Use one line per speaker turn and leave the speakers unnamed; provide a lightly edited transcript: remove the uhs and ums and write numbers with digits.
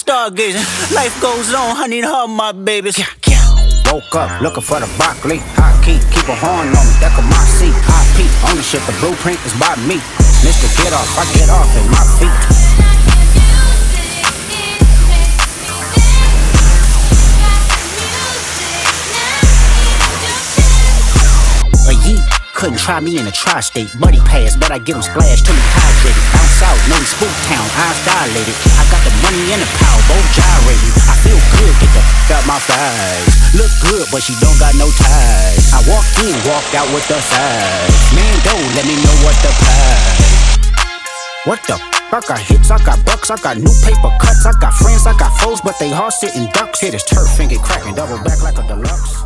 stargazing. Life goes on, I need all my babies.
Woke up looking for the broccoli. Hot key, keep a horn on me, that could my seat. IP, ownership, the blueprint is by me. Mr. Get Off, I get off at my feet. Couldn't try me in a tri-state. Muddy pass, but I give him splash till he hydrated. Down south, know he spook town, eyes dilated. I got the money and the power, both gyrating. I feel good, get the f*** out my thighs. Look good, but she don't got no ties. I walked in, walked out with the size. Man, don't let me know what the prize. What the f***? I got hits, I got bucks, I got new paper cuts. I got friends, I got foes, but they all sitting ducks. Hit his turf and get cracking, double back like a deluxe.